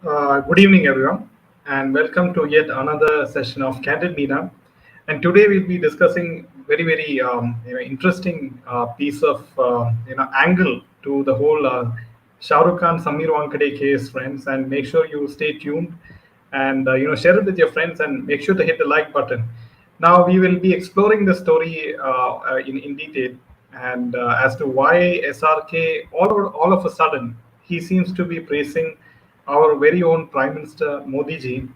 Good evening, everyone, and welcome to yet another session of Candid Meena. And today we'll be discussing very interesting piece of angle to the whole Shah Rukh Khan Samir Wankade case, friends. And make sure you stay tuned and share it with your friends and make sure to hit the like button. Now we will be exploring the story in detail and as to why SRK all of a sudden he seems to be praising our very own Prime Minister Modiji.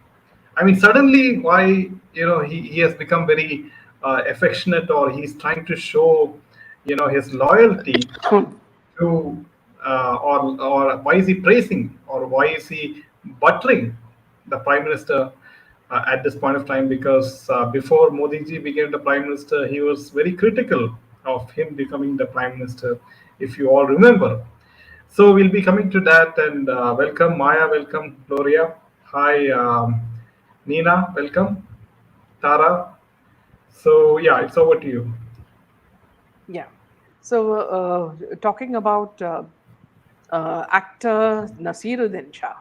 I mean, suddenly, why he has become very affectionate, or he's trying to show his loyalty to, or why is he praising, or why is he buttering the Prime Minister at this point of time? Because before Modi ji became the Prime Minister, he was very critical of him becoming the Prime Minister, if you all remember. So we'll be coming to that, and welcome Maya, welcome Gloria, hi Nina, welcome Tara. So yeah, it's over to you. Yeah. So, talking about actor Nasiruddin Shah.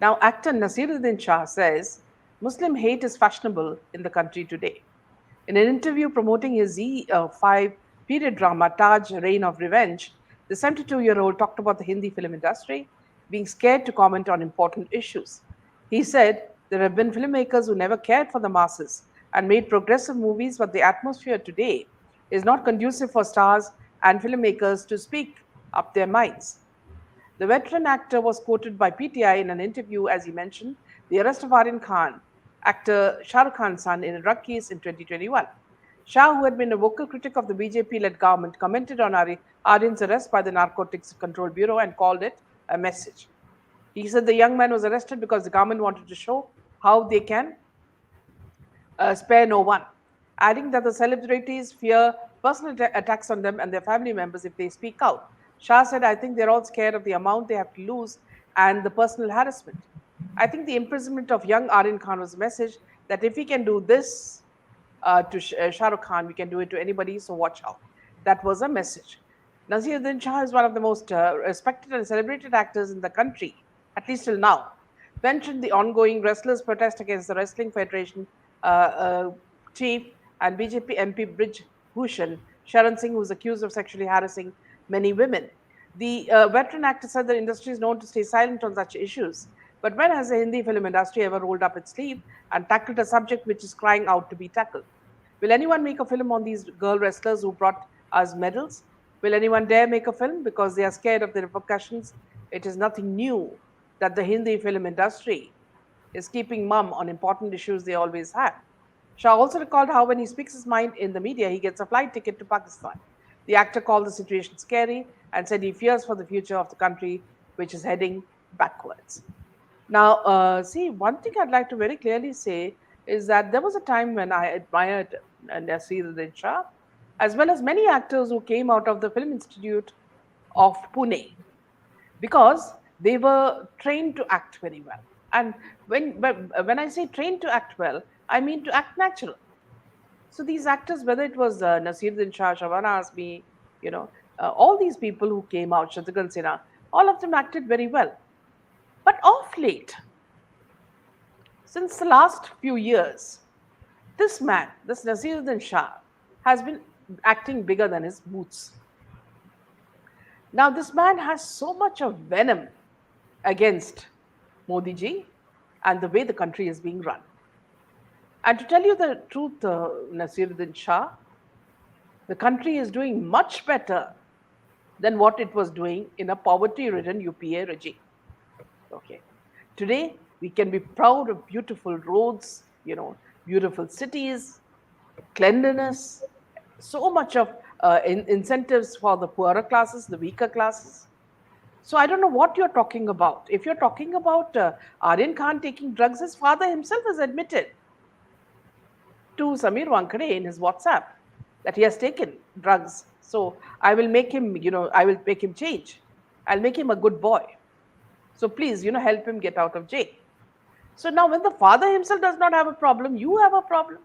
Now, actor Nasiruddin Shah says Muslim hate is fashionable in the country today. In an interview promoting his Z5 period drama Taj Reign of Revenge, the 72-year-old talked about the Hindi film industry being scared to comment on important issues. He said there have been filmmakers who never cared for the masses and made progressive movies, but the atmosphere today is not conducive for stars and filmmakers to speak up their minds. The veteran actor was quoted by PTI in an interview as he mentioned the arrest of Aryan Khan, actor Shah Rukh Khan's son, in a drug case in 2021. Shah, who had been a vocal critic of the BJP led government, commented on Aryan's arrest by the Narcotics Control Bureau and called it a message. He said the young man was arrested because the government wanted to show how they can spare no one, adding that the celebrities fear personal attacks on them and their family members if they speak out. Shah said, I think they're all scared of the amount they have to lose and the personal harassment. I think the imprisonment of young Aryan Khan was a message that if we can do this to Shah Rukh Khan, we can do it to anybody, so watch out. That was a message. Naseeruddin Shah is one of the most respected and celebrated actors in the country, at least till now. Mentioned the ongoing wrestlers' protest against the Wrestling Federation chief and BJP MP Brij Bhushan, Sharan Singh, who was accused of sexually harassing many women. The veteran actor said the industry is known to stay silent on such issues. But when has the Hindi film industry ever rolled up its sleeve and tackled a subject which is crying out to be tackled? Will anyone make a film on these girl wrestlers who brought us medals? Will anyone dare make a film because they are scared of the repercussions? It is nothing new that the Hindi film industry is keeping mum on important issues they always have. Shah also recalled how when he speaks his mind in the media, he gets a flight ticket to Pakistan. The actor called the situation scary and said he fears for the future of the country, which is heading backwards. Now, see, one thing I'd like to very clearly say is that there was a time when I admired Nasiruddin Shah, as well as many actors who came out of the Film Institute of Pune, because they were trained to act very well. And when I say trained to act well, I mean to act natural. So these actors, whether it was Nasiruddin Shah, Shabana Azmi, all these people who came out, Shatrughan Sinha, all of them acted very well. But of late, since the last few years, this man, this Nasiruddin Shah, has been acting bigger than his boots. Now, this man has so much of venom against Modi ji and the way the country is being run. And to tell you the truth, Nasiruddin Shah, the country is doing much better than what it was doing in a poverty ridden UPA regime. Okay. Today, we can be proud of beautiful roads, beautiful cities, cleanliness, so much of incentives for the poorer classes, the weaker classes. So I don't know what you're talking about. If you're talking about Aryan Khan taking drugs, his father himself has admitted to Samir Wankade in his WhatsApp that he has taken drugs. So I will make him, I will make him change. I'll make him a good boy. So please, help him get out of jail. So now when the father himself does not have a problem, you have a problem.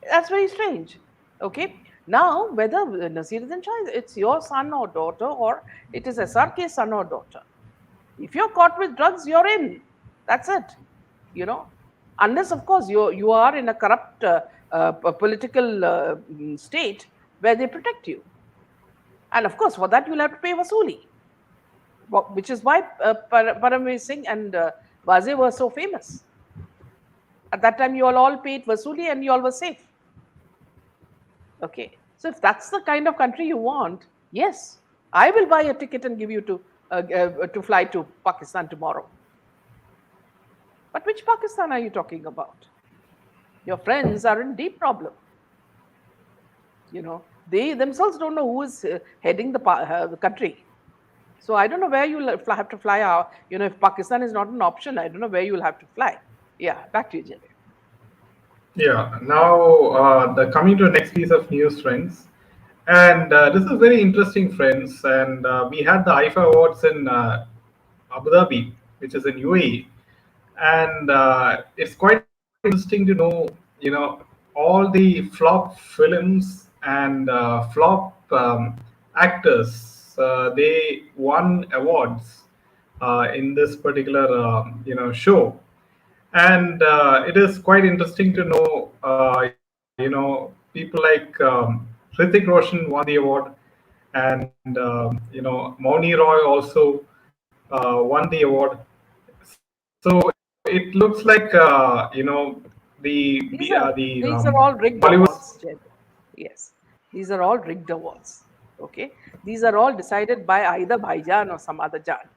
That's very strange. Okay. Now, whether Nasiruddin Shah, it's your son or daughter, or it is SRK's son or daughter. If you're caught with drugs, you're in. That's it. You know, unless of course you are in a corrupt political state where they protect you, and of course for that you'll have to pay vasuli, which is why Paramveer Singh and Waze were so famous. At that time, you all paid vasuli and you all were safe. Okay, so if that's the kind of country you want, yes, I will buy a ticket and give you to fly to Pakistan tomorrow. But which Pakistan are you talking about? Your friends are in deep problem. They themselves don't know who is heading the country. So I don't know where you'll have to fly out. If Pakistan is not an option, I don't know where you'll have to fly. Yeah, back to you, Jay. Yeah. Now, the coming to the next piece of news, friends, and this is very interesting, friends. And we had the IFA Awards in Abu Dhabi, which is in UAE, and it's quite interesting to know, all the flop films and flop actors. They won awards in this particular, show, and it is quite interesting to know, people like Hrithik Roshan won the award, and Mauni Roy also won the award. So it looks like, These are the these are all rigged Bollywood. awards, Jay. Yes, these are all rigged awards. Okay, these are all decided by either Bhaijan or some other Jan.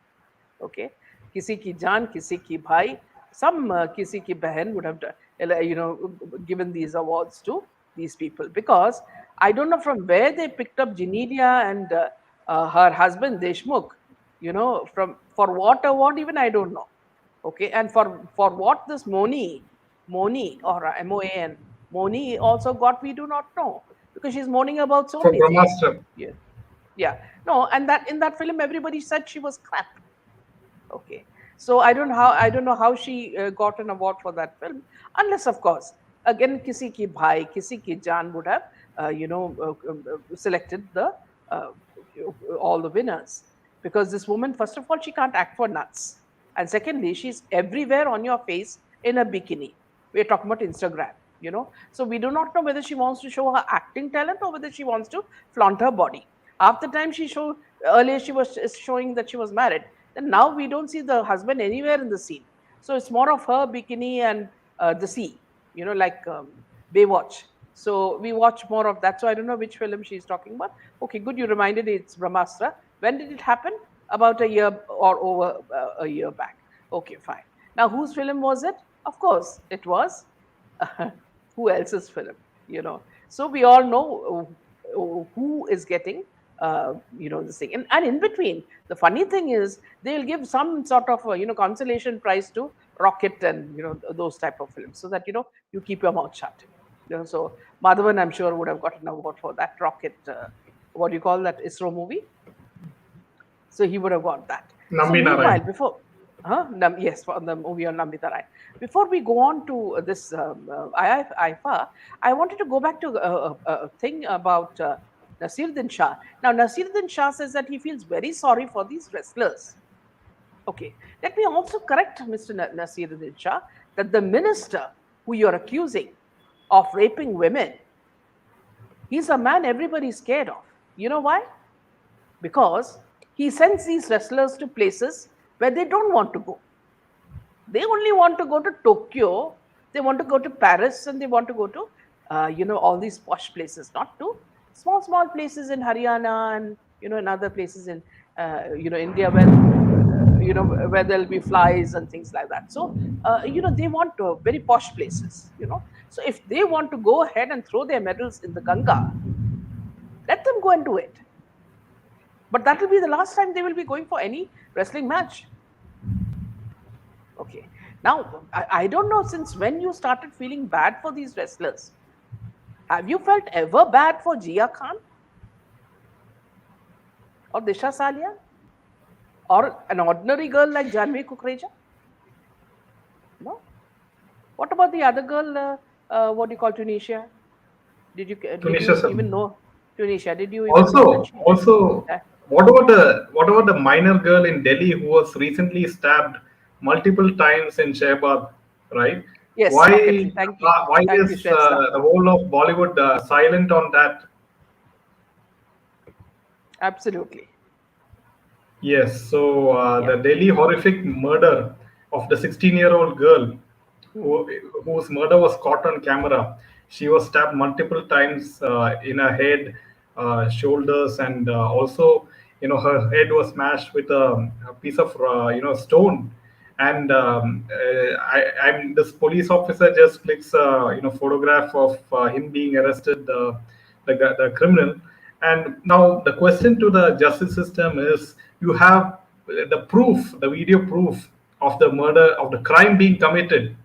Okay, किसी की जान, किसी की भाई, some किसी की बहन would have given these awards to these people, because I don't know from where they picked up Genelia and her husband Deshmukh, from for what award even I don't know. Okay, and for what this Moni or MOAN Moni also got, we do not know, because she's moaning about so For many things. Brahmastra. Yeah, yeah, no, and that in that film everybody said she was crap. Okay, so I don't know how she got an award for that film, unless of course again kisi ki bhai, kisi ki jaan would have selected the uh, all the winners, because this woman, first of all, she can't act for nuts, and secondly, she's everywhere on your face in a bikini. We're talking about Instagram. So we do not know whether she wants to show her acting talent or whether she wants to flaunt her body. Half the time she showed, earlier she was showing that she was married, then now we don't see the husband anywhere in the scene. So it's more of her bikini and the sea, like Baywatch. So we watch more of that. So I don't know which film she's talking about. Okay, good, you reminded me, it's Brahmastra. When did it happen? About a year or over a year back. Okay, fine. Now, whose film was it? Of course, it was who else's film. So we all know who is getting this thing, and in between, the funny thing is they'll give some sort of consolation prize to Rocket and those type of films, so that you keep your mouth shut. So Madhavan, I'm sure, would have gotten an award for that Rocket, what do you call that ISRO movie, so he would have got that. So Nambi meanwhile, Narayan. before, yes, for the movie on Namita Rai. Before we go on to this IFA, I wanted to go back to a thing about Nasiruddin Shah. Now, Nasiruddin Shah says that he feels very sorry for these wrestlers. Okay, let me also correct Mr. Nasiruddin Shah, that the minister who you're accusing of raping women, he's a man everybody's scared of. You know why? Because he sends these wrestlers to places where they don't want to go. They only want to go to Tokyo, they want to go to Paris, and they want to go to, all these posh places, not to small places in Haryana and, in other places in, India, where, where there'll be flies and things like that. So, they want very posh places. So if they want to go ahead and throw their medals in the Ganga, let them go and do it. But that will be the last time they will be going for any wrestling match. Okay. Now, I don't know since when you started feeling bad for these wrestlers. Have you felt ever bad for Jia Khan? Or Disha Salia? Or an ordinary girl like Janvi Kukreja? No? What about the other girl, what do you call, Tunisia? Did Tunisia you Sam. even know Tunisia? Did you even know that Also, she... also, Uh, what about what about the minor girl in Delhi who was recently stabbed multiple times in Shehbaz, right? Yes, Why perfectly. Thank you. why Thank you, is Shweta. the whole of Bollywood silent on that? Absolutely. Yes, so Yeah. the Delhi horrific murder of the 16-year-old girl Hmm. who, whose murder was caught on camera. She was stabbed multiple times in her head, shoulders, and also, her head was smashed with a piece of, stone. And this police officer just clicks, photograph of him being arrested, the criminal. And now the question to the justice system is: you have the proof, the video proof of the murder, of the crime being committed,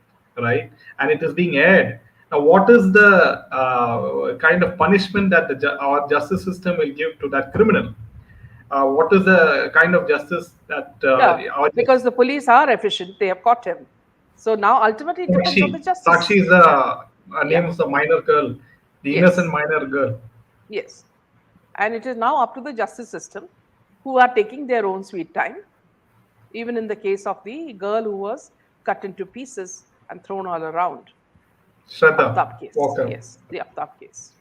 right? And it is being aired. Now, what is the kind of punishment that our justice system will give to that criminal? What is the kind of justice that Yeah, our because the police are efficient, they have caught him. So now ultimately it depends on the Sakshi? Sakshi justice. is Yeah, a yeah, name of the minor girl, the innocent yes, minor girl. yes. And it is now up to the justice system who are taking their own sweet time, even in the case of the girl who was cut into pieces and thrown all around. Shraddha Aftab case. Walker. Yes, the Aftab case.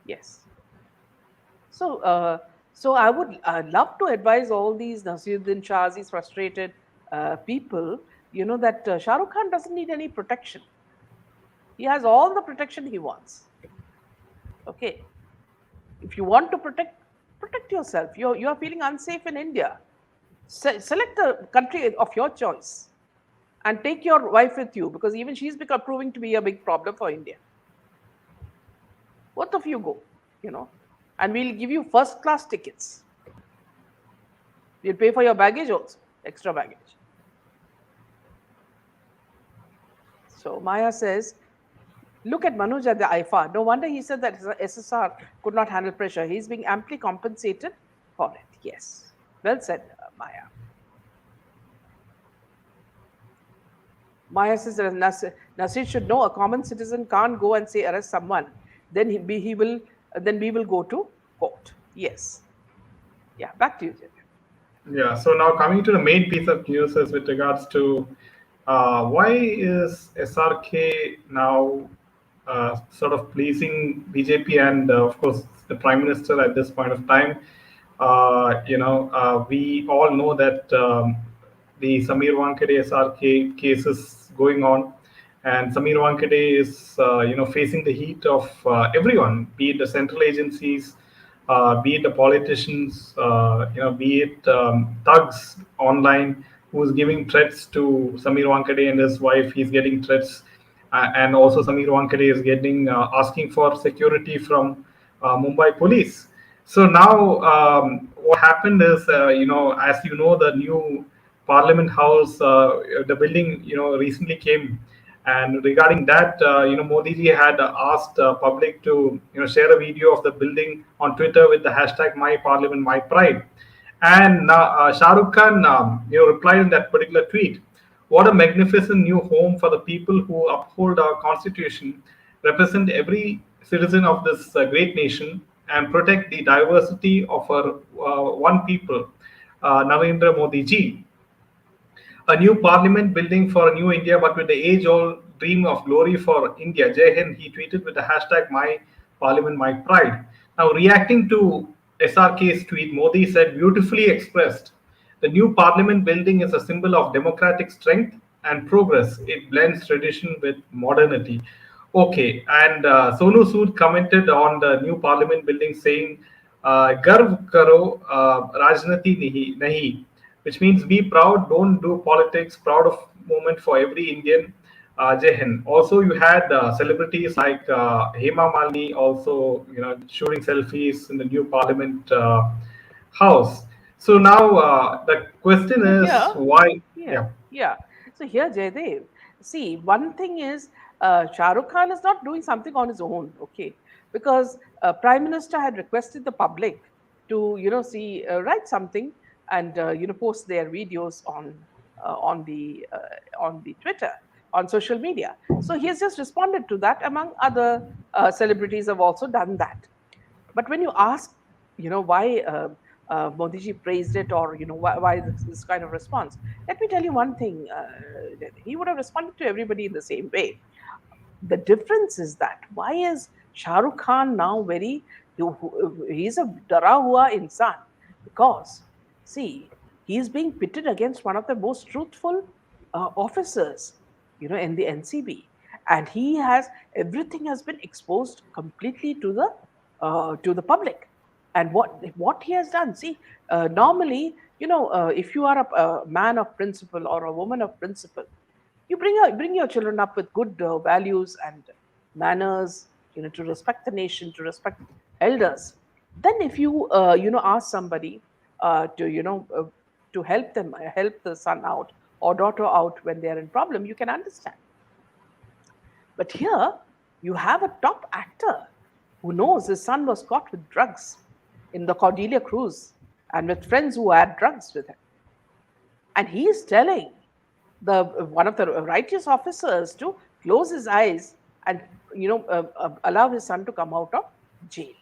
Yes. So, so I would love to advise all these Nasiruddin Shahs, these frustrated people, that Shah Rukh Khan doesn't need any protection. He has all the protection he wants. Okay. If you want to protect yourself. You are feeling unsafe in India. Select a country of your choice and take your wife with you, because even she's become proving to be a big problem for India. Both of you go, you know, and we'll give you first class tickets. We'll pay for your baggage also, extra baggage. So Maya says, look at Manoj at the IFA. No wonder he said that SSR could not handle pressure. He's being amply compensated for it. Yes. Well said, Maya. Maya says that Nasir should know a common citizen can't go and say arrest someone. Then he will. Then we will go to court. Yes. Yeah. Back to you, Jay. Yeah, so now coming to the main piece of news is with regards to why is SRK now sort of pleasing BJP and of course the Prime Minister at this point of time. We all know that the Samir Wankade SRK case is going on, and Samir Wankade is facing the heat of everyone, be it the central agencies, be it the politicians, be it thugs online who's giving threats to Samir Wankade and his wife. He's getting threats, and also Samir Wankade is getting asking for security from Mumbai police. So now, what happened is, as you know, the new Parliament House, the building, recently came, and regarding that, Modiji had asked public to, share a video of the building on Twitter with the hashtag My Parliament, My Pride. And Shah Rukh Khan, replied in that particular tweet, "What a magnificent new home for the people who uphold our constitution, represent every citizen of this great nation, and protect the diversity of our one people, Narendra Modi ji. A new parliament building for a new India, but with the age-old dream of glory for India. Jai Hind," he tweeted with the hashtag My Parliament, My Pride. Now, reacting to SRK's tweet, Modi said, "Beautifully expressed. The new parliament building is a symbol of democratic strength and progress. It blends tradition with modernity." Okay, and Sonu Sood commented on the new parliament building saying, "Garv karo, rajnati nahi," which means be proud, don't do politics, proud of moment for every Indian. Jai Hind. Also, you had celebrities like Hema Malini also, shooting selfies in the new Parliament house. So now the question So is here, why? yeah, Yeah, yeah. So here, Jaydev, see, one thing is Shah Rukh Khan is not doing something on his own, okay? Because Prime Minister had requested the public to, write something and post their videos on the Twitter, on social media. So he has just responded to that. Among other celebrities have also done that. But when you ask, why Modiji praised it, or why this kind of response. Let me tell you one thing. He would have responded to everybody in the same way. The difference is that why is Shah Rukh Khan now he's a dara hua insan, because see, he's being pitted against one of the most truthful officers, in the NCB, and he has everything has been exposed completely to the public. And what he has done, see, normally, if you are a man of principle or a woman of principle, you bring your children up with good values and manners, to respect the nation, to respect elders. Then if you ask somebody to help the son out or daughter out when they are in problem, you can understand. But here you have a top actor who knows his son was caught with drugs in the Cordelia cruise and with friends who had drugs with him, and he is telling the one of the righteous officers to close his eyes and allow his son to come out of jail.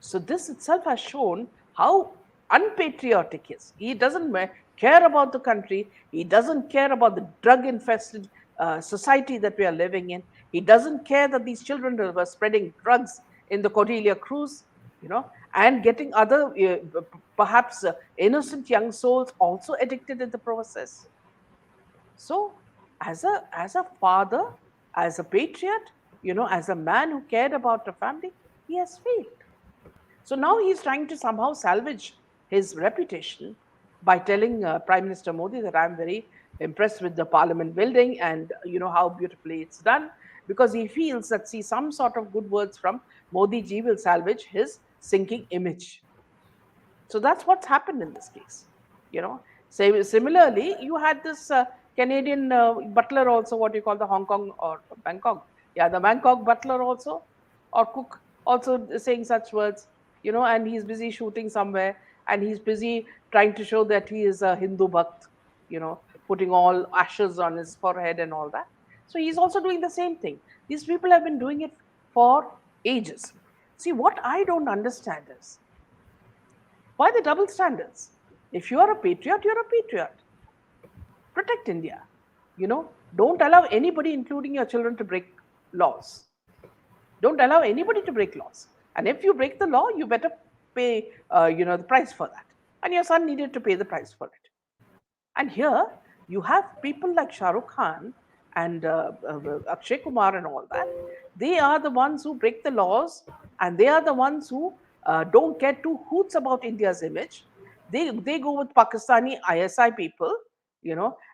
So this itself has shown how unpatriotic he is. He doesn't care about the country. He doesn't care about the drug-infested society that we are living in. He doesn't care that these children were spreading drugs in the Cordelia cruise, and getting other perhaps innocent young souls also addicted in the process. So, as a father, as a patriot, as a man who cared about the family, he has failed. So now he's trying to somehow salvage his reputation by telling Prime Minister Modi that I'm very impressed with the Parliament building and how beautifully it's done, because he feels that, see, some sort of good words from Modi ji will salvage his sinking image. So that's what's happened in this case. Say similarly, you had this Canadian butler also, what you call the Hong Kong or Bangkok, yeah, the Bangkok butler also, or cook also saying such words, and he's busy shooting somewhere, and he's busy trying to show that he is a Hindu bhakt, putting all ashes on his forehead and all that. So he's also doing the same thing. These people have been doing it for ages. See, what I don't understand is, why the double standards? If you are a patriot, you're a patriot. Protect India. Don't allow anybody, including your children, to break laws. Don't allow anybody to break laws. And if you break the law, you better pay, the price for that. And your son needed to pay the price for it. And here you have people like Shah Rukh Khan and Akshay Kumar and all that. They are the ones who break the laws, and they are the ones who don't care two hoots about India's image. They go with Pakistani ISI people,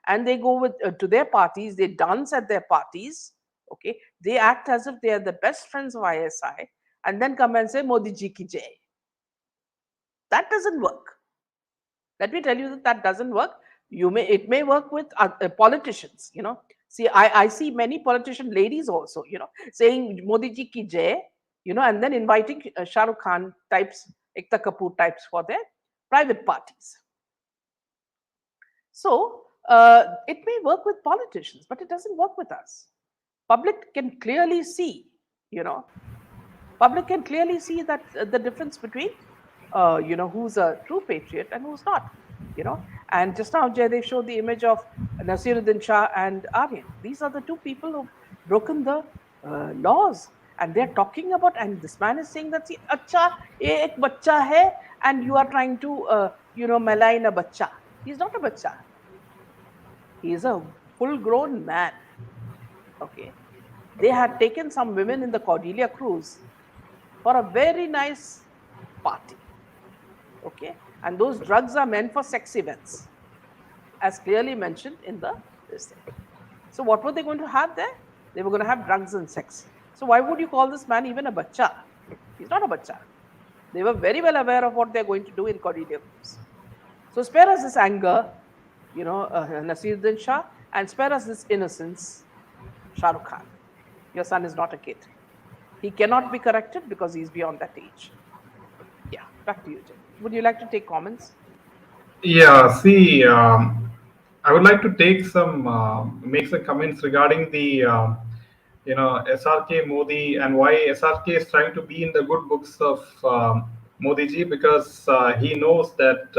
and they go with to their parties. They dance at their parties. Okay, they act as if they are the best friends of ISI, and then come and say Modiji ki jai. That doesn't work. Let me tell you that that doesn't work. It may work with politicians. See, I see many politician ladies also, saying Modi ji ki jai, and then inviting Shah Rukh Khan types, Ekta Kapoor types for their private parties. So it may work with politicians, but it doesn't work with us. Public can clearly see, you know public can clearly see that the difference between who's a true patriot and who's not. And just now Jaydev showed the image of Nasiruddin Shah and Aryan. These are the two people who've broken the laws, and they're talking about, and this man is saying that, see, acha, ye ek bachcha hai, and you are trying to malign a bachcha. He's not a bachcha. He is a full grown man. Okay, they had taken some women in the Cordelia cruise for a very nice party. Okay, and those drugs are meant for sex events, as clearly mentioned in this thing. So what were they going to have there? They were going to have drugs and sex. So why would you call this man even a bachcha? He's not a bachcha. They were very well aware of what they're going to do in Cordelia cruise. So spare us this anger, Nasiruddin Shah, and spare us this innocence, Shah Rukh Khan. Your son is not a kid. He cannot be corrected because he's beyond that age. Yeah, back to you, Jay. Would you like to take comments? Yeah, see, I would like to make some comments regarding the SRK Modi and why SRK is trying to be in the good books of Modiji, because he knows that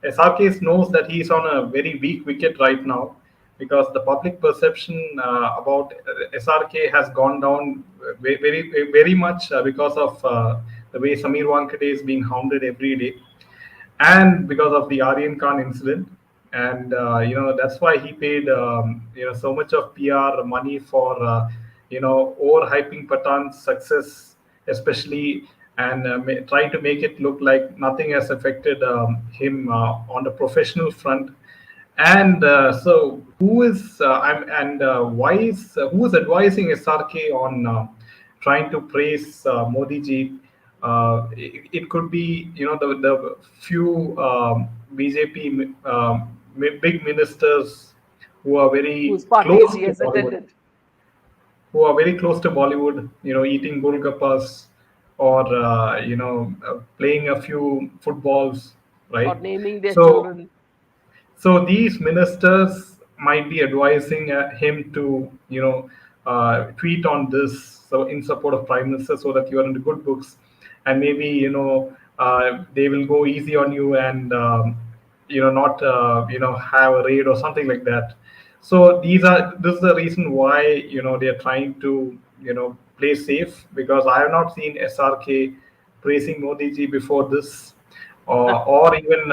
SRK knows that he's on a very weak wicket right now, because the public perception about SRK has gone down very much because of the way Samir Wankade is being hounded every day, and because of the Aryan Khan incident. And that's why he paid so much of PR money for overhyping Pathan's success, especially, and trying to make it look like nothing has affected him on the professional front. And so, who is and why is who is advising SRK on trying to praise Modiji? It could be the few BJP big ministers who are Whose very parties close he to has Bollywood, attended, eating golgappas, or playing a few footballs, or right? naming their So children. so these ministers might be advising him to, tweet on this, so in support of Prime Minister, so that you are in the good books, and maybe they will go easy on you, and not have a raid or something like that. So this is the reason why they are trying to play safe, because I have not seen SRK praising Modi ji before this, or even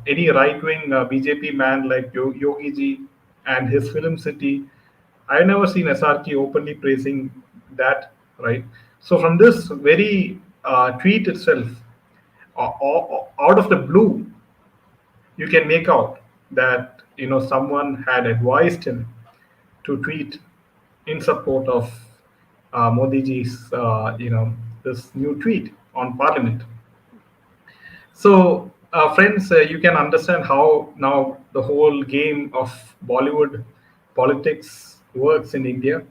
any right-wing BJP man like Yogi ji and his film city. I've never seen SRK openly praising that, right? So from this very tweet itself, out of the blue, you can make out that someone had advised him to tweet in support of Modi ji's this new tweet on Parliament. So, friends, you can understand how now the whole game of Bollywood politics works in India,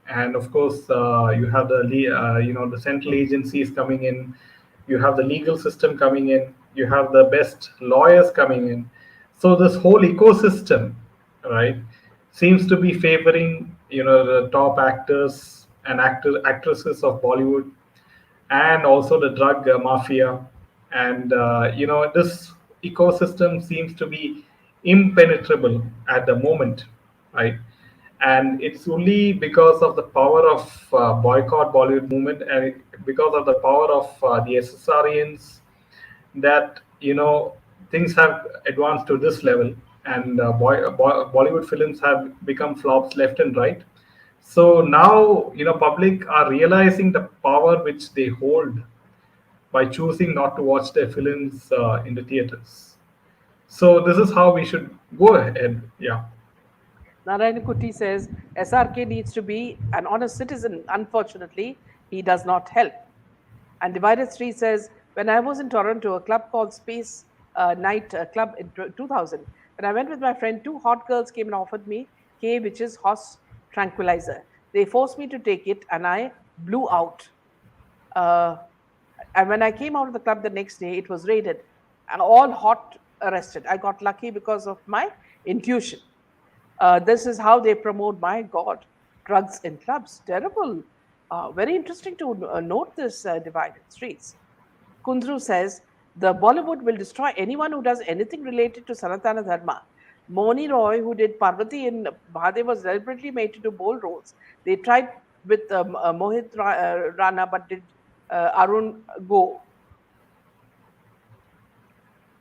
and of course, you have the central agencies coming in, you have the legal system coming in, you have the best lawyers coming in. So this whole ecosystem, right, seems to be favoring the top actors and actresses of Bollywood, and also the drug mafia. And this ecosystem seems to be impenetrable at the moment, right? And it's only because of the power of boycott Bollywood movement, and because of the power of the SSRians, that things have advanced to this level, and Bollywood films have become flops left and right. So now public are realizing the power which they hold by choosing not to watch their films in the theaters. So this is how we should go ahead. Yeah. Narayanukuti says SRK needs to be an honest citizen. Unfortunately, he does not help. And Divided Street says, when I was in Toronto, a club called Space Night Club in 2000, when I went with my friend, two hot girls came and offered me K, which is horse tranquilizer. They forced me to take it, and I blew out. Uh, and when I came out of the club the next day, it was raided, and all hot arrested. I got lucky because of my intuition. This is how they promote, my God, drugs in clubs. Terrible. Very interesting to note this divided streets. Kundru says the Bollywood will destroy anyone who does anything related to Sanatana Dharma. Moni Roy, who did Parvati in Bhade, was deliberately made to do bold roles. They tried with Mohit Rana, but did Arun go?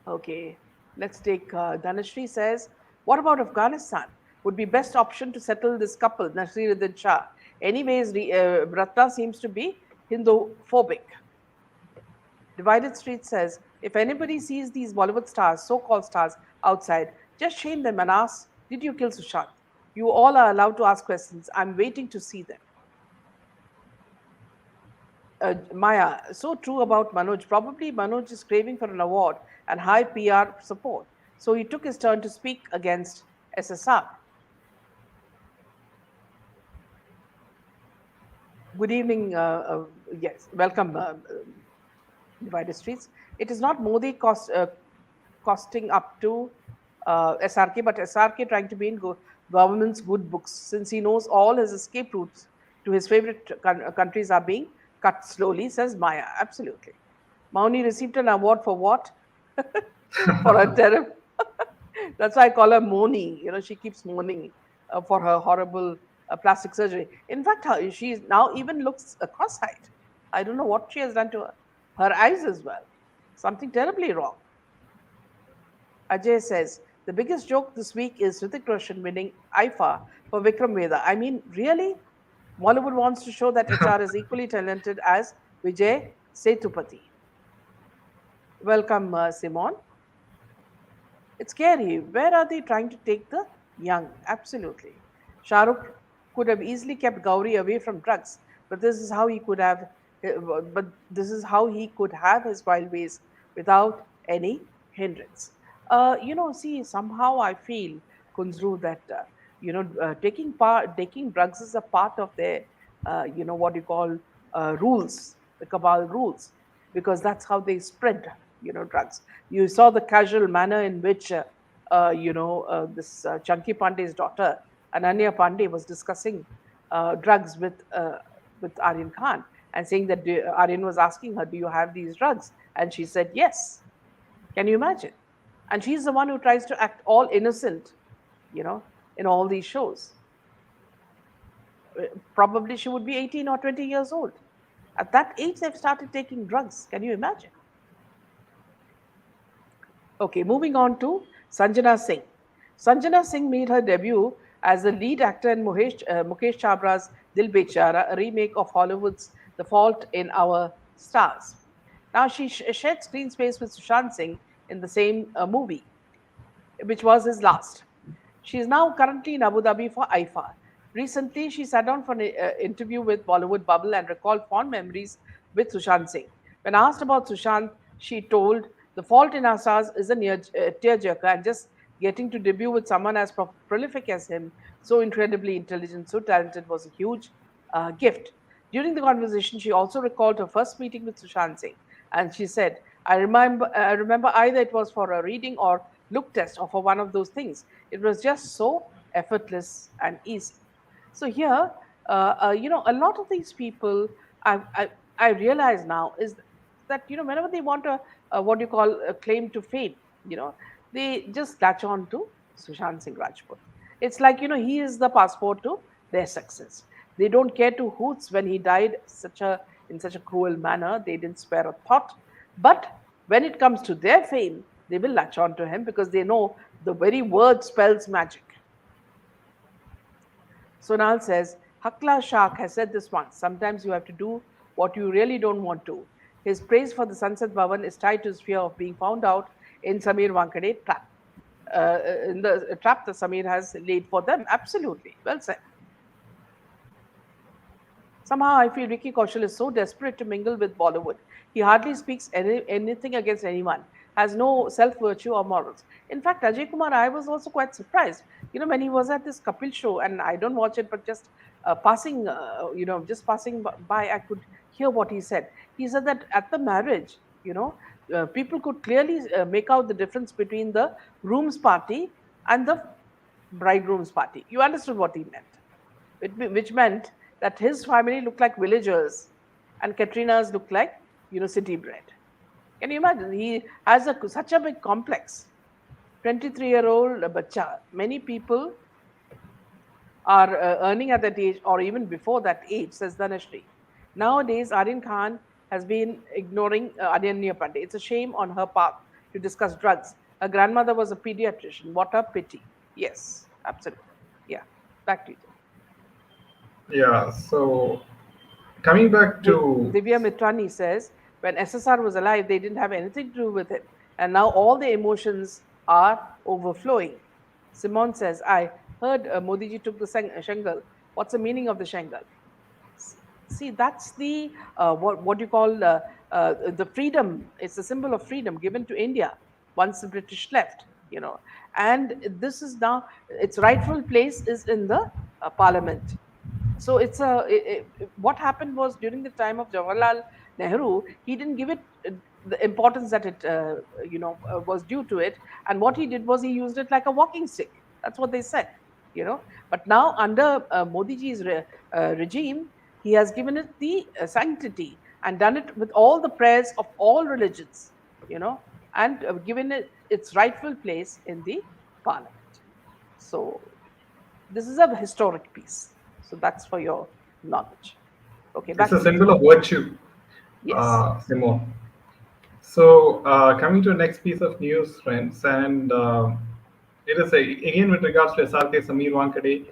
Okay, let's take Dhanashri says, what about Afghanistan? Would be best option to settle this couple, Nasiruddin Shah. Anyways, Ratna seems to be Hindu-phobic. Divided Street says, if anybody sees these Bollywood stars, so-called stars, outside, just shame them and ask, did you kill Sushant? You all are allowed to ask questions. I'm waiting to see them. Maya, so true about Manoj. Probably Manoj is craving for an award and high PR support. So he took his turn to speak against SSR. Good evening. Yes, welcome, Divided Streets. It is not Modi costing up to SRK, but SRK trying to be in government's good books, since he knows all his escape routes to his favorite countries are being cut slowly, says Maya. Absolutely. Mauni received an award for what? For her terrible. That's why I call her Moni. She keeps moaning for her horrible plastic surgery. In fact, she now even looks cross-eyed. I don't know what she has done to her eyes as well. Something terribly wrong. Ajay says the biggest joke this week is Hrithik Roshan winning IFA for Vikram Veda. I mean, really? Bollywood wants to show that HR is equally talented as Vijay Sethupathi. Welcome, Simon. It's scary. Where are they trying to take the young? Absolutely. Shahrukh could have easily kept Gauri away from drugs, but this is how he could have. But this is how he could have his wild ways without any hindrance. See, somehow I feel Kunzru that taking drugs is a part of their, what you call rules, the cabal rules, because that's how they spread drugs. You saw the casual manner in which this Chunky Pandey's daughter Ananya Pandey was discussing drugs with Aryan Khan, and saying that Aryan was asking her, do you have these drugs, and she said yes. Can you imagine? And she's the one who tries to act all innocent, you know in all these shows. Probably she would be 18 or 20 years old. At that age they've started taking drugs. Can you imagine? Okay, moving on to Sanjana Singh. Sanjana Singh made her debut as the lead actor in Mukesh Chabra's Dil Bechara, a remake of Hollywood's The Fault in Our Stars. Now, she shared screen space with Sushant Singh in the same movie, which was his last. She is now currently in Abu Dhabi for IFA. Recently, she sat down for an interview with Bollywood Bubble and recalled fond memories with Sushant Singh. When asked about Sushant, she told, "The Fault in Our Stars is a near tearjerker, and just getting to debut with someone as prolific as him, so incredibly intelligent, so talented, was a huge gift." During the conversation, she also recalled her first meeting with Sushant Singh, and she said, "I remember either it was for a reading or look test or for one of those things. It was just so effortless and easy." So here, a lot of these people, I, I, I realize now is that whenever they want what you call a claim to fame, they just latch on to Sushant Singh Rajput. It's like he is the passport to their success. They don't care two hoots when he died in such a cruel manner. They didn't spare a thought. But when it comes to their fame, they will latch on to him because they know the very word spells magic. Sonal says, Hakla Shark has said this once. Sometimes you have to do what you really don't want to. His praise for the Sunset Bhavan is tied to his fear of being found out in Samir Wankade trap. In the trap that Samir has laid for them. Absolutely. Well said. Somehow I feel Vicky Kaushal is so desperate to mingle with Bollywood. He hardly speaks anything against anyone, has no self virtue or morals. In fact, Ajay Kumar, I was also quite surprised. When he was at this Kapil show, and I don't watch it, but just just passing by, I could hear what he said. He said that at the marriage, people could clearly make out the difference between the groom's party and the bridegroom's party. You understood what he meant, which meant that his family looked like villagers and Katrina's looked like, city bred. Can you imagine? He has such a big complex. 23-year-old bacha. Many people are earning at that age or even before that age, says Dhanashri. Nowadays, Aryan Khan has been ignoring Ananya Pandey. It's a shame on her part to discuss drugs. Her grandmother was a pediatrician. What a pity. Yes, absolutely. Yeah, back to you. Yeah. So coming back to Divya Mitrani says, when SSR was alive, they didn't have anything to do with him. And now all the emotions are overflowing. Simon says, I heard Modiji took the Shengal. What's the meaning of the Shengal? See, that's the what you call the freedom. It's a symbol of freedom given to India once the British left. And this is now its rightful place is in the Parliament. So what happened was during the time of Jawaharlal Nehru, he didn't give it the importance that it was due to it, and what he did was he used it like a walking stick. That's what they said. But now under Modiji's regime, he has given it the sanctity. and done it with all the prayers of all religions, and given it its rightful place in the parliament. So this is a historic piece. So that's for your knowledge. Okay, It's back a to you. symbol of virtue, Yes. Simone. So, coming to the next piece of news, friends, and it is again with regards to SRK Samir Wankade,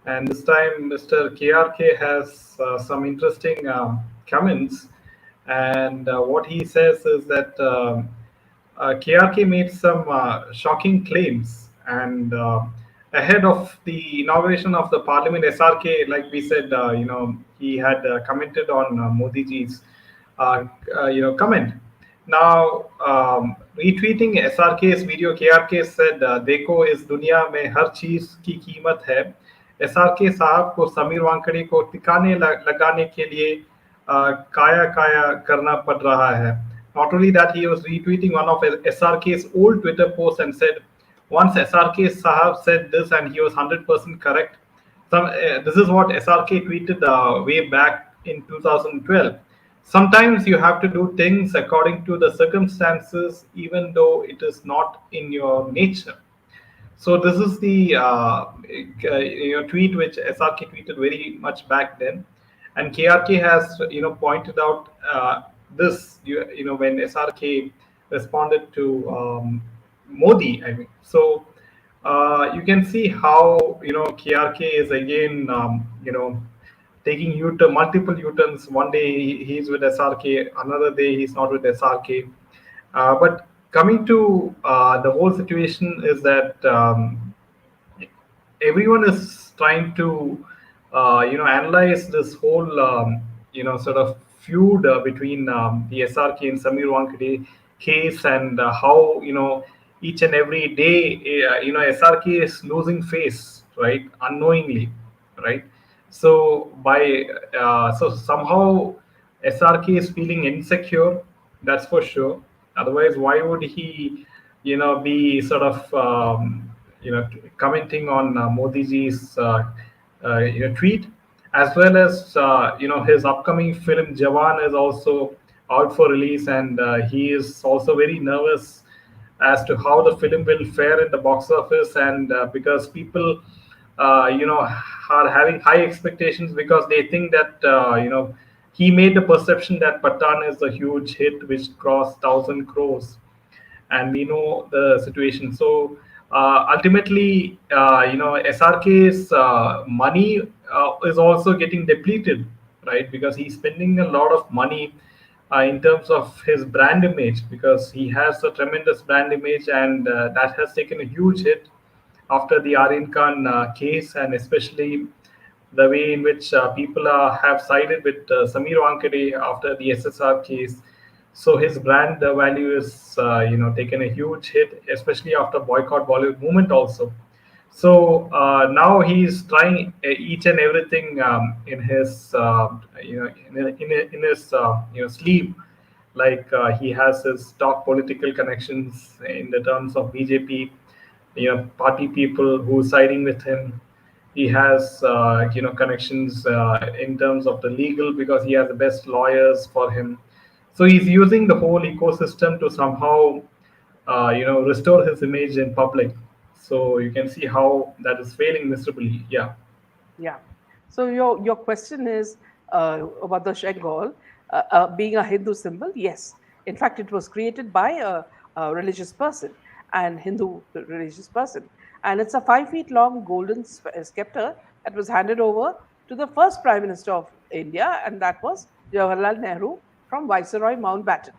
and this time Mr. KRK has some interesting comments, and what he says is that KRK made some shocking claims, and ahead of the inauguration of the Parliament, SRK, like we said, he had commented on Modiji's, comment. Now, retweeting SRK's video, KRK said, "देखो इस दुनिया में हर चीज की कीमत है। SRK साहब को समीर वानखेड़े को टिकाने लगाने के लिए काया काया करना पड़ रहा है." Not only that, he was retweeting one of SRK's old Twitter posts and said, "Once SRK Sahab said this, and he was 100% correct." This is what SRK tweeted way back in 2012. Sometimes you have to do things according to the circumstances, even though it is not in your nature. So this is the tweet which SRK tweeted very much back then, and KRK has pointed out this when SRK responded to Modi. I mean, so you can see how KRK is again taking multiple U-turns. One day he's with SRK, another day he's not with SRK. But coming to the whole situation is that everyone is trying to analyze this whole sort of feud between the SRK and Samir Wankade case, and how each and every day SRK is losing face, right, unknowingly, right. So so somehow SRK is feeling insecure, that's for sure. Otherwise, why would he be sort of commenting on Modiji's tweet, as well as his upcoming film Jawan is also out for release, and he is also very nervous as to how the film will fare in the box office, and because people are having high expectations because they think that he made the perception that Patan is a huge hit which crossed 1,000 crores, and we know the situation. So ultimately, SRK's money is also getting depleted, right? Because he's spending a lot of money in terms of his brand image, because he has a tremendous brand image, and that has taken a huge hit after the Aryan Khan case, and especially the way in which people have sided with Samir Wankade after the SSR case. So his brand value is, taken a huge hit, especially after boycott Bollywood movement also. So now he's trying each and everything in his, in his, sleeve. Like he has his top political connections in the terms of BJP, party people who siding with him. He has connections in terms of the legal, because he has the best lawyers for him. So he's using the whole ecosystem to somehow restore his image in public. So you can see how that is failing miserably. Yeah. Yeah. So your question is about the Shengal being a Hindu symbol. Yes. In fact, it was created by a religious person and Hindu religious person, and it's a 5 feet long golden scepter that was handed over to the first Prime Minister of India, and that was Jawaharlal Nehru from Viceroy Mountbatten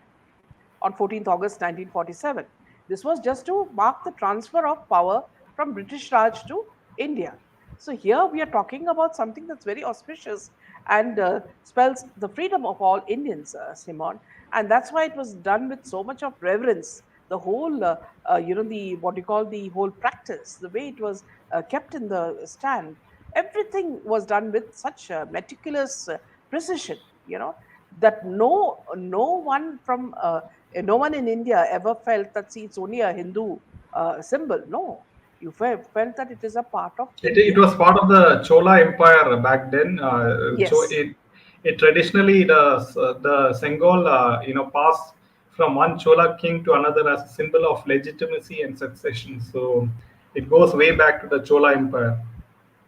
on 14th August 1947. This was just to mark the transfer of power from British Raj to India. So here we are talking about something that's very auspicious and spells the freedom of all Indians, Simon. And that's why it was done with so much of reverence. The whole, the what you call the whole practice, the way it was kept in the stand, everything was done with such meticulous precision. That no one in India ever felt that, see, it's only a Hindu symbol. No, you felt that it is a part of It India. was part of the Chola Empire back then. Yes. It traditionally the Sengol passed from one Chola king to another as a symbol of legitimacy and succession. So it goes way back to the Chola Empire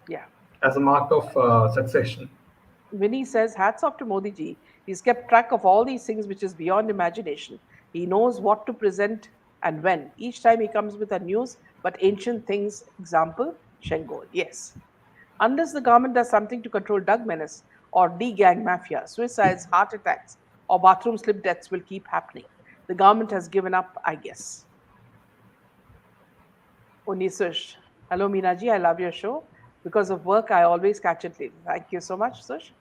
Yeah. as a mark of succession. Vinny says, hats off to Modiji. He's kept track of all these things, which is beyond imagination. He knows what to present and when. Each time he comes with a news but ancient things. Example, Shengol. Yes. Unless the government does something to control drug menace or de-gang mafia, suicides, heart attacks, or bathroom slip deaths will keep happening. The government has given up, I guess. Onisush. Hello, Minaji. I love your show. Because of work, I always catch it late. Thank you so much, Sush.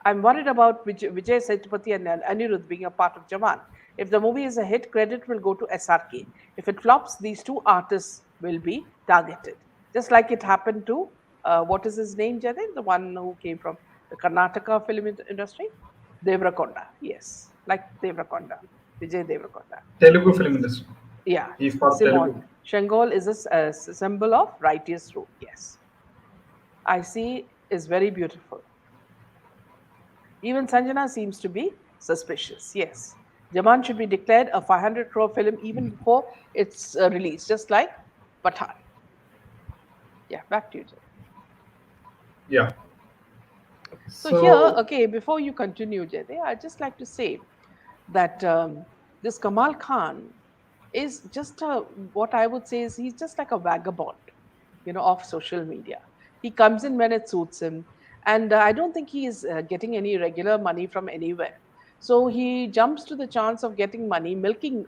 I'm worried about Vijay Sethupathi and Anirudh being a part of Jawan. If the movie is a hit, credit will go to SRK. If it flops, these two artists will be targeted. Just like it happened to, what is his name, Jadin? The one who came from the Karnataka film industry? Devrakonda. Yes, like Devrakonda. Vijay Devrakonda. Telugu film Yes. industry. Yeah. He's part of Simon. Telugu. Shengol is a symbol of righteous rule. Yes. I see is very beautiful. Even Sanjana seems to be suspicious. Yes. Jaman should be declared a 500 crore film even before its release, just like Pathan. Yeah, back to you, Jay. Yeah. So here, So okay, before you continue, Jay, I'd just like to say that this Kamal Khan is just a, what I would say is he's just like a vagabond, of social media. He comes in when it suits him, and I don't think he is getting any regular money from anywhere. So he jumps to the chance of getting money, milking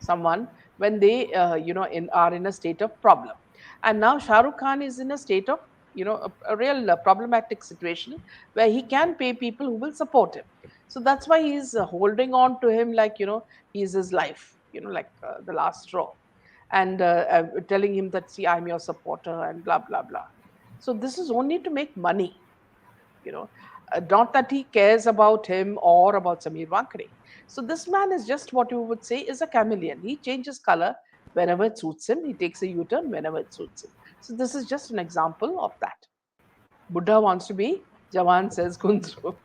someone when they, are in a state of problem. And now Shah Rukh Khan is in a state of, a real problematic situation where he can pay people who will support him. So that's why he's holding on to him like, he's his life, like the last straw, and telling him that, see, I'm your supporter and blah, blah, blah. So this is only to make money, you know, not that he cares about him or about Samir Wankare. So this man is just what you would say is a chameleon. He changes color whenever it suits him. He takes a U-turn whenever it suits him. So this is just an example of that. Buddha wants to be Jawan, says Kundru.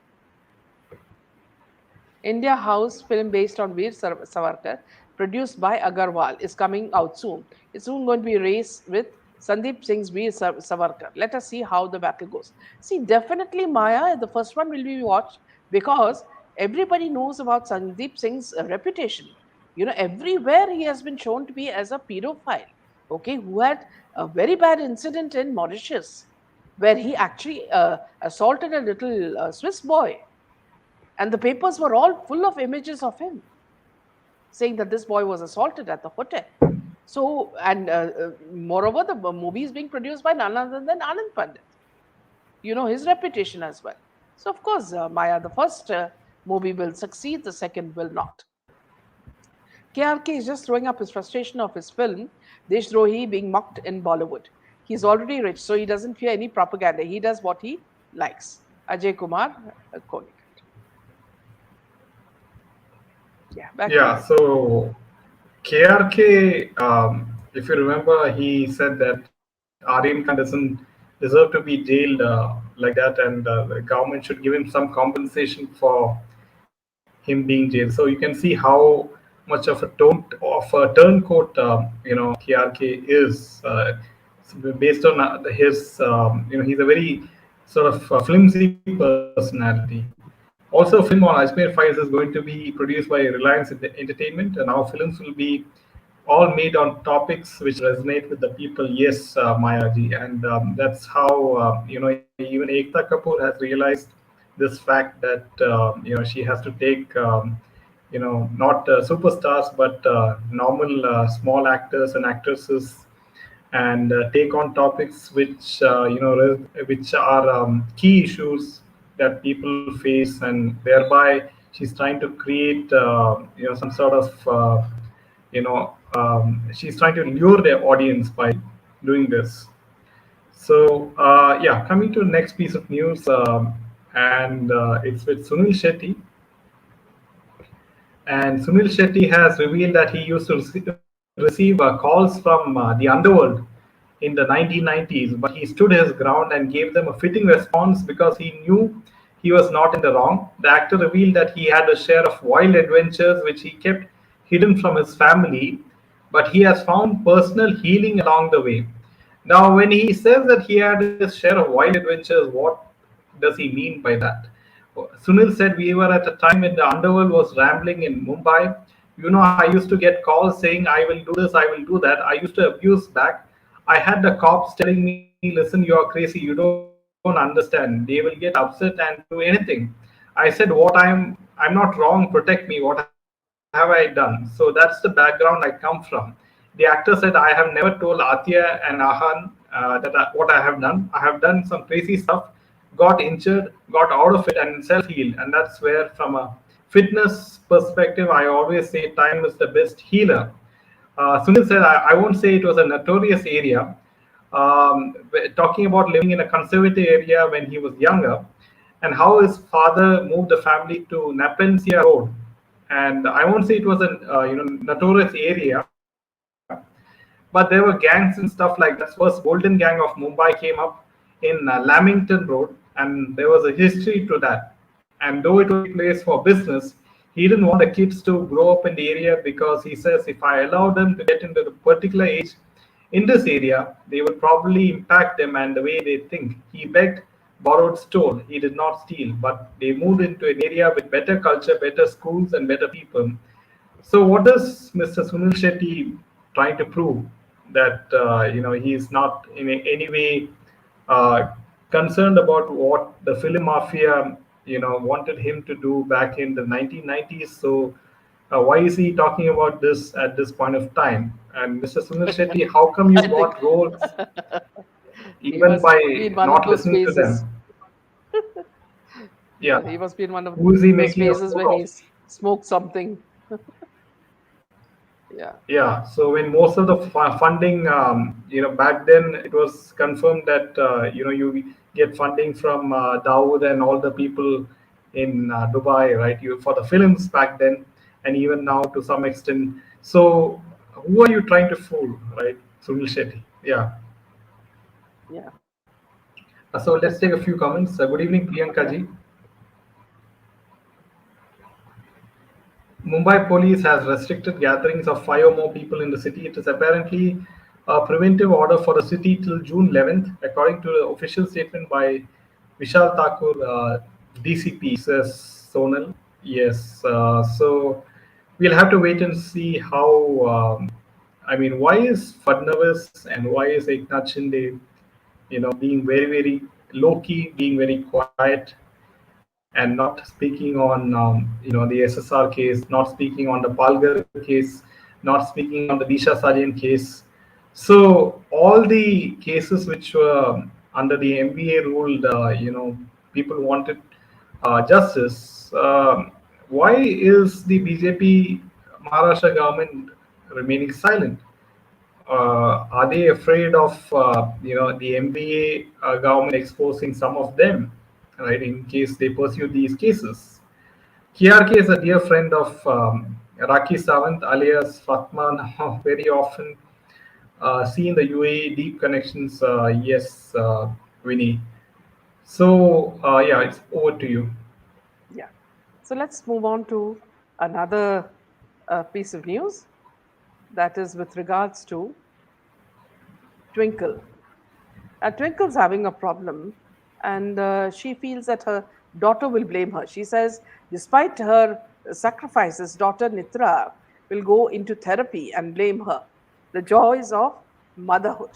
India House film based on Veer Savarkar, produced by Agarwal, is coming out soon. It's soon going to be a race with Sandeep Singh's Veer Savarkar. Let us see how the battle goes. See, definitely Maya, the first one will be watched because everybody knows about Sandeep Singh's reputation. Everywhere he has been shown to be as a pedophile, okay, who had a very bad incident in Mauritius where he actually assaulted a little Swiss boy, and the papers were all full of images of him saying that this boy was assaulted at the hotel. So, and moreover, the movie is being produced by none other than Anand Pandit. You know his reputation as well. So, of course, Maya, the first movie will succeed, the second will not. KRK is just throwing up his frustration of his film, Deshrohi, being mocked in Bollywood. He's already rich, so he doesn't fear any propaganda. He does what he likes. Ajay Kumar Konik. Yeah, back to yeah, you. so KRK, if you remember, he said that Aryan Khan doesn't deserve to be jailed like that, and the government should give him some compensation for him being jailed. So you can see how much of a turncoat, KRK is, based on his, he's a very sort of flimsy personality. Also, a film on Ajmer Files is going to be produced by Reliance Entertainment, and our films will be all made on topics which resonate with the people. Yes, Mayaji, and that's how even Ekta Kapoor has realized this fact that she has to take not superstars but normal small actors and actresses and take on topics which which are key issues that people face, and thereby she's trying to create some sort of she's trying to lure their audience by doing this. So yeah, coming to the next piece of news, and it's with Sunil Shetty. And Sunil Shetty has revealed that he used to receive calls from the underworld in the 1990s, but he stood his ground and gave them a fitting response because he knew he was not in the wrong. The actor revealed that he had a share of wild adventures which he kept hidden from his family, but he has found personal healing along the way. Now, when he says that he had his share of wild adventures, what does he mean by that? Sunil said, we were at a time when the underworld was rambling in Mumbai. You know, I used to get calls saying, I will do this, I will do that. I used to abuse back. I had the cops telling me, listen, you are crazy, you don't understand. They will get upset and do anything. I said, I'm not wrong, protect me. What have I done? So that's the background I come from. The actor said, I have never told Atia and Ahan that what I have done. I have done some crazy stuff, got injured, got out of it, and self healed. And that's where, from a fitness perspective, I always say time is the best healer. Sunil said, I won't say it was a notorious area. Talking about living in a conservative area when he was younger, and how his father moved the family to Napensia Road. And I won't say it was a notorious area, but there were gangs and stuff like that. First Golden Gang of Mumbai came up in Lamington Road, and there was a history to that. And though it was a great place for business, he didn't want the kids to grow up in the area because he says if I allow them to get into the particular age in this area, they would probably impact them and the way they think. He begged, borrowed, stole. He did not steal, but they moved into an area with better culture, better schools, and better people. So, what is Mr. Sunil Shetty trying to prove? That he is not in any way uh, concerned about what the film mafia wanted him to do back in the 1990s. So, why is he talking about this at this point of time? And Mr. Sunil Shetty, how come you I think got roles he even must by be in one of not those listening to phases. them? Yeah, Yeah, he must be in one of who is he those making a phases when fool of? he's smoked something. Yeah, Yeah, so when most of the funding, back then it was confirmed that you get funding from Dawood and all the people in Dubai, right? You for the films back then, and even now to some extent. So who are you trying to fool, right? Sunil Shetty. Yeah. yeah, So let's take a few comments. Good evening, Priyanka okay. ji. Mumbai police has restricted gatherings of five or more people in the city. It is apparently a preventive order for the city till June 11th, according to the official statement by Vishal Thakur, DCP, says Sonal. Yes, so we'll have to wait and see how. Why is Fadnavis and why is Eknath Shinde, being very, very low key, being very quiet, and not speaking on the SSR case, not speaking on the Palgar case, not speaking on the Disha Sarjan case. So all the cases which were under the MBA ruled, people wanted justice. Why is the BJP Maharashtra government remaining silent? Are they afraid of the MBA government exposing some of them, right? In case they pursue these cases, KRK is a dear friend of Raki Sawant alias Fatma, now very often seen the UAE deep connections. Yes, Winnie. So yeah, it's over to you. Yeah. So let's move on to another piece of news that is with regards to Twinkle. Twinkle's having a problem, and she feels that her daughter will blame her. She says, despite her sacrifices, daughter Nitra will go into therapy and blame her. The joys of motherhood.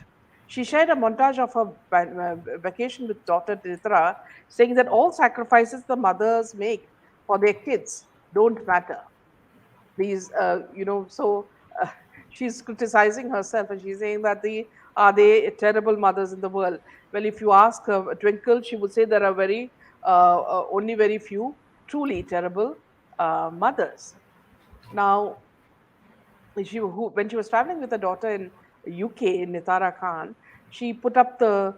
She shared a montage of her vacation with daughter Nitra, saying that all sacrifices the mothers make for their kids don't matter. These so uh, she's criticizing herself, and she's saying that the are they terrible mothers in the world. Well, if you ask Twinkle, she would say there are only very few truly terrible mothers. Now, when she was traveling with her daughter in UK, in Nitara Khan, she put up the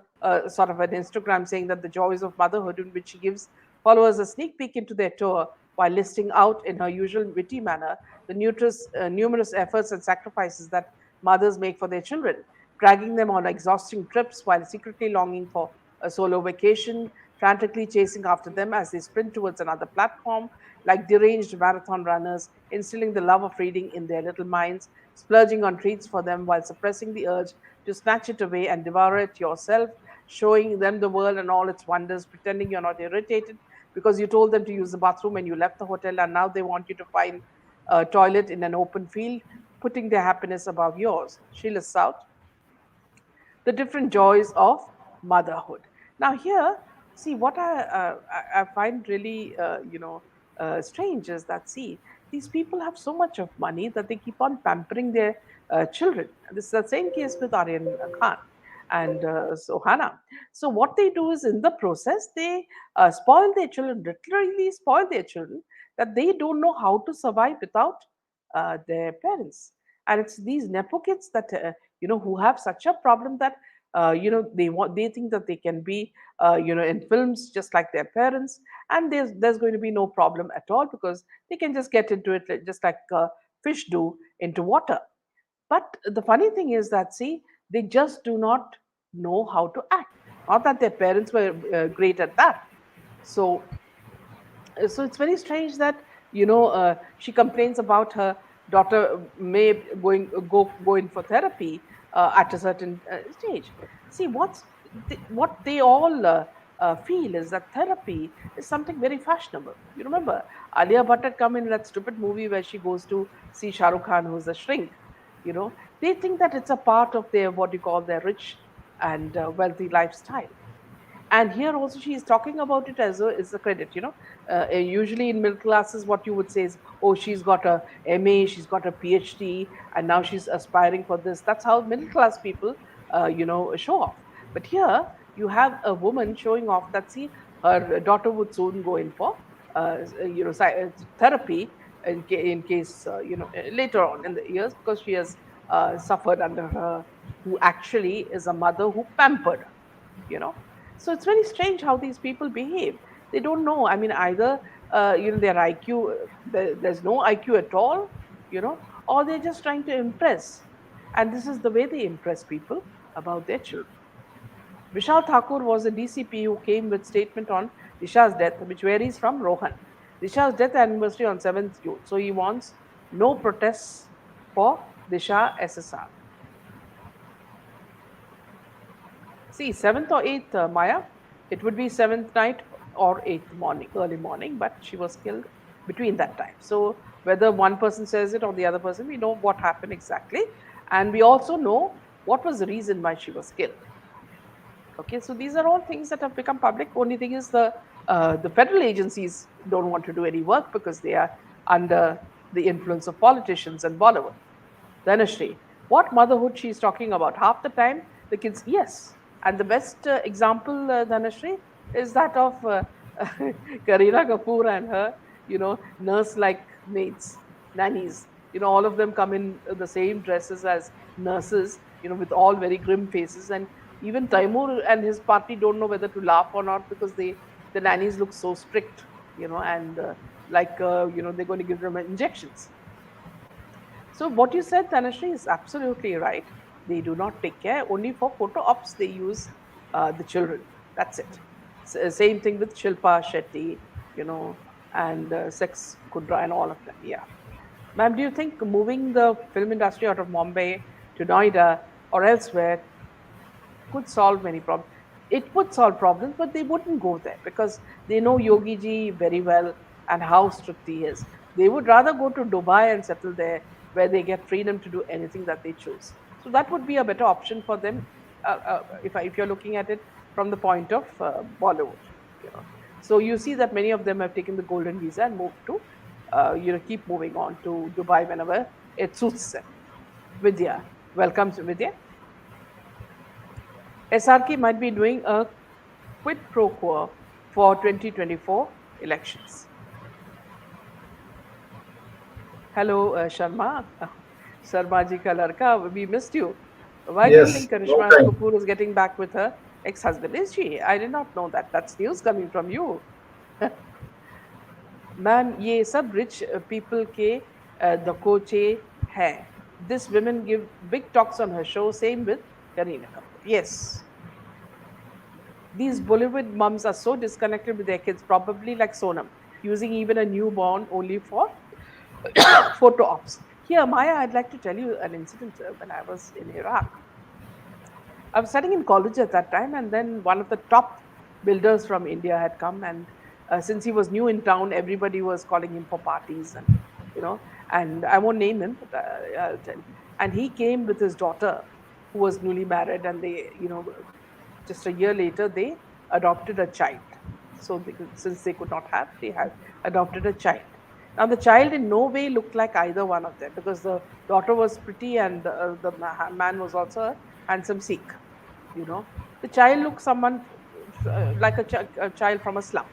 sort of an Instagram saying that the joys of motherhood, in which she gives followers a sneak peek into their tour while listing out in her usual witty manner the numerous efforts and sacrifices that mothers make for their children, dragging them on exhausting trips while secretly longing for a solo vacation, frantically chasing after them as they sprint towards another platform, like deranged marathon runners, instilling the love of reading in their little minds, splurging on treats for them while suppressing the urge to snatch it away and devour it yourself, showing them the world and all its wonders, pretending you're not irritated because you told them to use the bathroom and you left the hotel, and now they want you to find a toilet in an open field, putting their happiness above yours. She lists out the different joys of motherhood. Now, here, see what I find really strange is that, see, these people have so much of money that they keep on pampering their children. This is the same case with Aryan Khan and Sohana. So what they do is, in the process, they spoil their children, literally spoil their children, that they don't know how to survive without their parents. And it's these nepo kids that who have such a problem that they think that they can be in films just like their parents, and there's going to be no problem at all because they can just get into it just like fish do into water. But the funny thing is that, see, they just do not know how to act. Not that their parents were great at that. So it's very strange that she complains about her daughter may go in for therapy at a certain stage. See, what they all feel is that therapy is something very fashionable. You remember Alia Bhatt had come in that stupid movie where she goes to see Shah Rukh Khan, who's a shrink. They think that it's a part of their, what you call, their rich and wealthy lifestyle. And here also she is talking about it as a credit. Usually in middle classes, what you would say is, oh, she's got a MA, she's got a PhD, and now she's aspiring for this. That's how middle class people show off. But here you have a woman showing off that, see, her daughter would soon go in for therapy in case later on in the years, because she has suffered under her, who actually is a mother who pampered her. you know so it's very strange how these people behave. They don't know, I mean, either their IQ, there's no IQ at all, or they're just trying to impress, and this is the way they impress people about their children. Vishal Thakur was a DCP who came with statement on Disha's death, which varies from Rohan. Disha's death anniversary on 7th June, so he wants no protests for Disha SSR. See, 7th or 8th, Maya, it would be 7th night or 8th morning, early morning, but she was killed between that time. So, whether one person says it or the other person, we know what happened exactly. And we also know what was the reason why she was killed. Okay, so these are all things that have become public. Only thing is the federal agencies don't want to do any work because they are under the influence of politicians and Bollywood. Dhanashree, what motherhood she's talking about? Half the time, the kids, yes. And the best example, Dhanashree, is that of Kareena Kapoor and her, nurse-like maids, nannies. All of them come in the same dresses as nurses, with all very grim faces. And even Taimur and his party don't know whether to laugh or not because the nannies look so strict, and they're going to give them injections. So what you said, Tanashri, is absolutely right. They do not take care. Only for photo ops they use the children. That's it. Same thing with Shilpa Shetty, and Sex Kudra and all of them. Yeah. Ma'am, do you think moving the film industry out of Mumbai to Noida or elsewhere could solve many problems? It would solve problems, but they wouldn't go there because they know Yogi ji very well and how strict he is. They would rather go to Dubai and settle there where they get freedom to do anything that they choose. So that would be a better option for them if you're looking at it from the point of Bollywood. So you see that many of them have taken the golden visa and moved to, keep moving on to Dubai whenever it suits them. Vidya, welcome to Vidya. SRK might be doing a quid pro quo for 2024 elections. Hello, Sharma. Sharma ji ka ladka, we missed you. Why do you Yes, think long Karishma time. Kapoor is getting back with her ex-husband? Is she? I did not know that. That's news coming from you. Ma'am ये सब rich people के दकोचे है. This women give big talks on her show. Same with Kareena Kapoor. Yes. These Bollywood mums are so disconnected with their kids, probably like Sonam, using even a newborn only for photo ops. Here, Maya, I'd like to tell you an incident when I was in Iraq. I was studying in college at that time, and then one of the top builders from India had come, and since he was new in town, everybody was calling him for parties, and you know, and I won't name him, but I'll tell. And he came with his daughter, who was newly married, and they, just a year later, they adopted a child. So since they could not have, they had adopted a child. Now the child in no way looked like either one of them because the daughter was pretty and the man was also a handsome Sikh. The child looked someone like a child from a slum.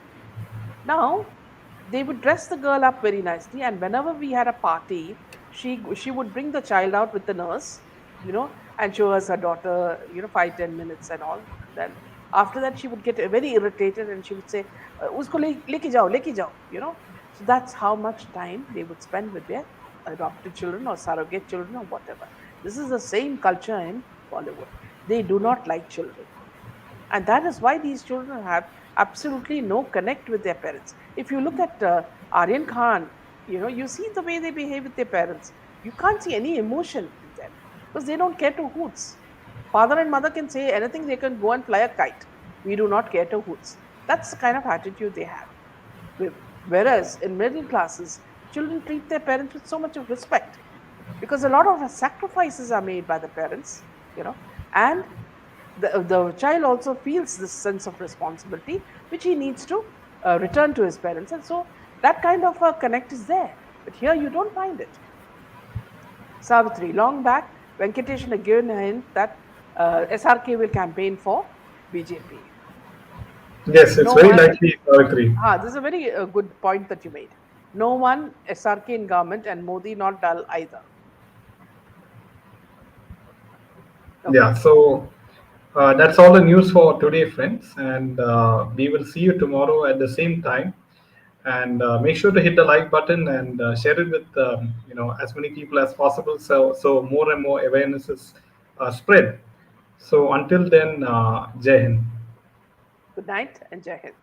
Now, they would dress the girl up very nicely, and whenever we had a party, she would bring the child out with the nurse, and show us her daughter, 5-10 minutes and all. And then after that, she would get very irritated, and she would say, "Usko leke jao," So that's how much time they would spend with their adopted children or surrogate children or whatever. This is the same culture in Bollywood. They do not like children, and that is why these children have absolutely no connect with their parents. If you look at Aryan Khan, you see the way they behave with their parents. You can't see any emotion in them because they don't care to hoots. Father and mother can say anything, they can go and fly a kite. We do not care to hoots. That's the kind of attitude they have. Whereas in middle classes, children treat their parents with so much of respect because a lot of sacrifices are made by the parents, and the child also feels this sense of responsibility which he needs to return to his parents, and so that kind of a connect is there, but here you don't find it. Savitri, long back, Venkatesh had given a hint that SRK will campaign for BJP. Yes, it's No very one. likely, Savitri. This is a very good point that you made. No one SRK in government, and Modi not dull either. Yeah, Okay. so that's all the news for today, friends. And we will see you tomorrow at the same time. And make sure to hit the like button and share it with as many people as possible. So more and more awareness is spread. So until then, Jai Hind. Good night and Jai Hind.